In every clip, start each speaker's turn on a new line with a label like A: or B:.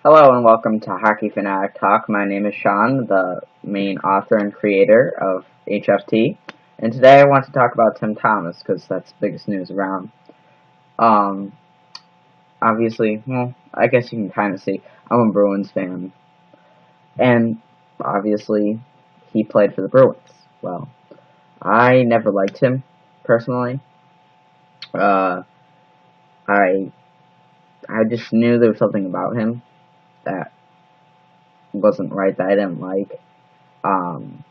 A: Hello and welcome to Hockey Fanatic Talk. My name is Sean, the main author and creator of HFT, and today I want to talk about Tim Thomas because that's the biggest news around. Um, Obviously, I guess you can kind of see I'm a Bruins fan, and obviously he played for the Bruins. Well, I never liked him personally. Uh, I I just knew there was something about him that wasn't right that I didn't like. Um,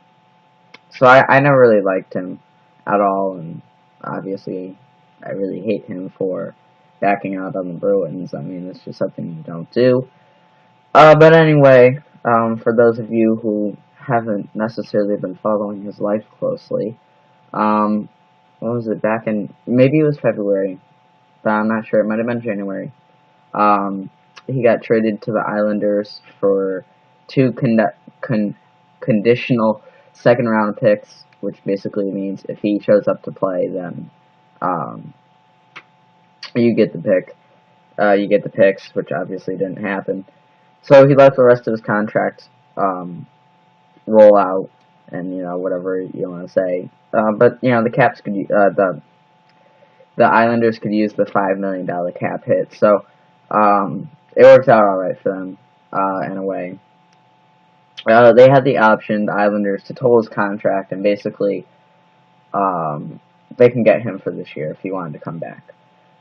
A: So I never really liked him at all, and obviously I really hate him for backing out on the Bruins. I mean, it's just something you don't do. But anyway, for those of you who haven't necessarily been following his life closely, um, what was it, back in, maybe it was February, but I'm not sure, it might have been January. Um, he got traded to the Islanders for two conditional second round picks, which basically means if he shows up to play, then um, you get the pick. You get the picks, which obviously didn't happen. So he let the rest of his contract roll out, and whatever you want to say. But the Caps could the Islanders could use the $5 million cap hit, so it worked out all right for them in a way. They had the option, the Islanders, to toll his contract and basically they can get him for this year if he wanted to come back.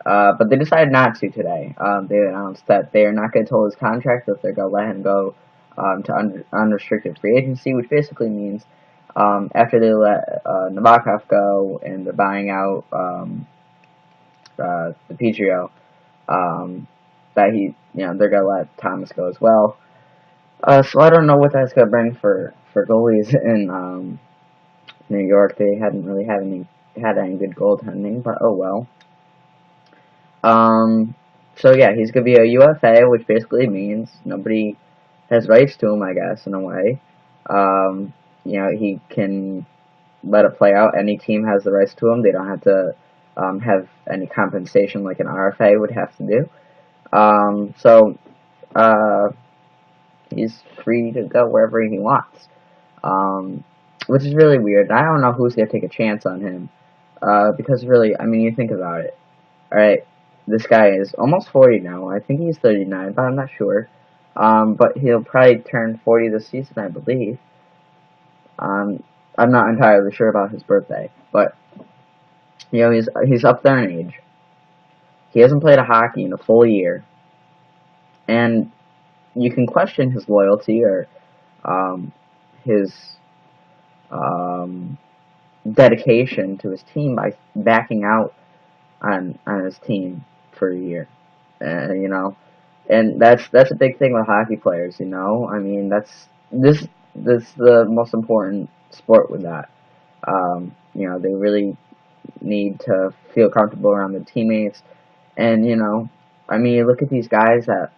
A: But they decided not to today. They announced that they are not going to toll his contract, that they're going to let him go to unrestricted free agency, which basically means after they let Nabokov go and they're buying out the Petrio, that they're going to let Thomas go as well. So I don't know what that's going to bring for goalies in New York. They hadn't really had any good goaltending, but oh well. So yeah, he's gonna be a UFA, which basically means nobody has rights to him, I guess, in a way. He can let it play out. Any team has the rights to him. They don't have to have any compensation like an RFA would have to do. So he's free to go wherever he wants. Which is really weird. I don't know who's going to take a chance on him. Because really, I mean, you think about it. Alright, this guy is almost 40 now. I think he's 39, but I'm not sure. But he'll probably turn 40 this season, I believe. I'm not entirely sure about his birthday. But, he's up there in age. He hasn't played a hockey in a full year. And you can question his loyalty or his dedication to his team by backing out on his team for a year, and that's a big thing with hockey players. I mean this the most important sport with that. They really need to feel comfortable around their teammates, and I mean you look at these guys that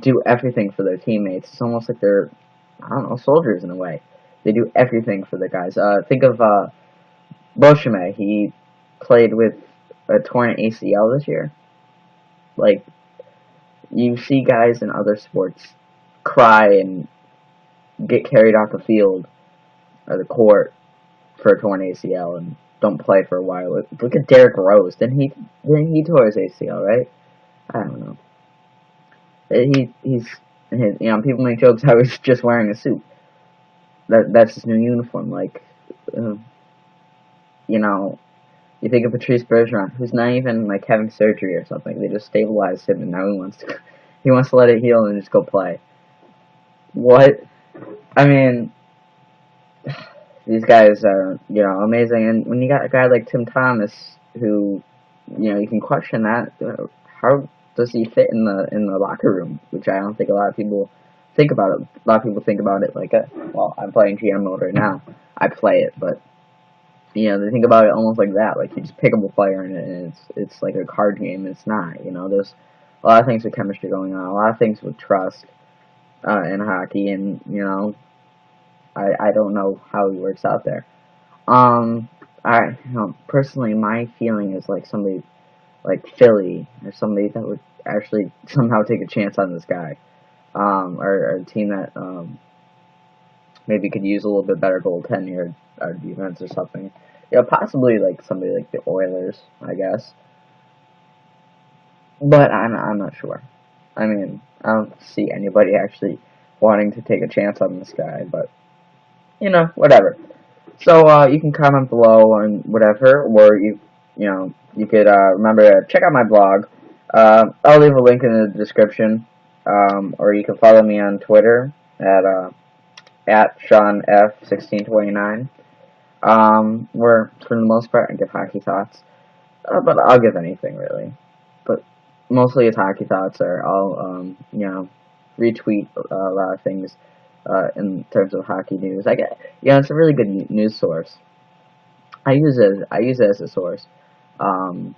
A: do everything for their teammates. It's almost like they're, I don't know, soldiers in a way. They do everything for the guys. Think of Beauchemin. He played with a torn ACL this year. Like, you see guys in other sports cry and get carried off the field or the court for a torn ACL and don't play for a while. Look at Derrick Rose. Didn't he tore his ACL, right? I don't know. He's people make jokes how he's just wearing a suit. That's his new uniform. Like, uh, you think of Patrice Bergeron, who's not even like having surgery or something. They just stabilized him, and now he wants to let it heal and just go play. What? I mean, these guys are amazing, and when you got a guy like Tim Thomas, who you can question that. How does he fit in the locker room? Which I don't think a lot of people think about it. A lot of people think about it like, well, I'm playing GM mode right now. I play it, but they think about it almost like that. Like you just pick up a player and it's like a card game. It's not. There's a lot of things with chemistry going on. A lot of things with trust in hockey, and I don't know how he works out there. Personally, my feeling is like somebody like Philly or somebody that would actually somehow take a chance on this guy. or a team that maybe could use a little bit better goaltending or defense or something. Possibly like somebody like the Oilers, I guess. But I'm not sure. I mean, I don't see anybody actually wanting to take a chance on this guy, but whatever. So you can comment below on whatever, or you could remember to check out my blog. I'll leave a link in the description, or you can follow me on Twitter at SeanF1629. Where for the most part I give hockey thoughts, but I'll give anything really. But mostly it's hockey thoughts, or I'll retweet a lot of things in terms of hockey news. It's a really good news source. I use it as a source, because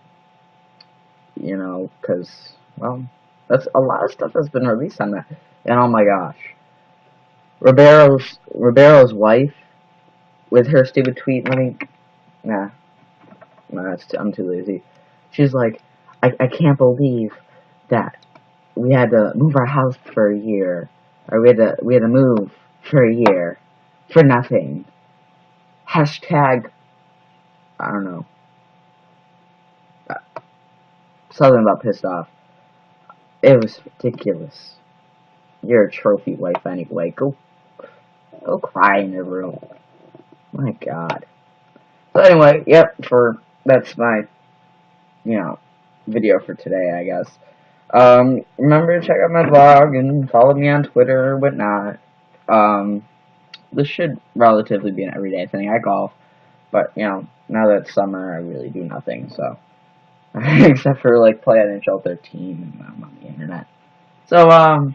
A: that's a lot of stuff that's been released on that. And oh my gosh, Ribeiro's wife with her stupid tweet. I'm too lazy. She's like, I can't believe that we had to move our house for a year, or we had to move for a year for nothing. Hashtag, I don't know, something about pissed off. It was ridiculous. You're a trophy wife anyway. Go cry in your room. My God. So anyway, that's my video for today, I guess. Remember to check out my blog and follow me on Twitter or whatnot. This should relatively be an everyday thing. I golf, but now that it's summer, I really do nothing. So, except for like play NHL 13 and I'm on the internet. So,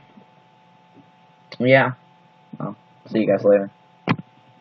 A: yeah. I'll see you guys later.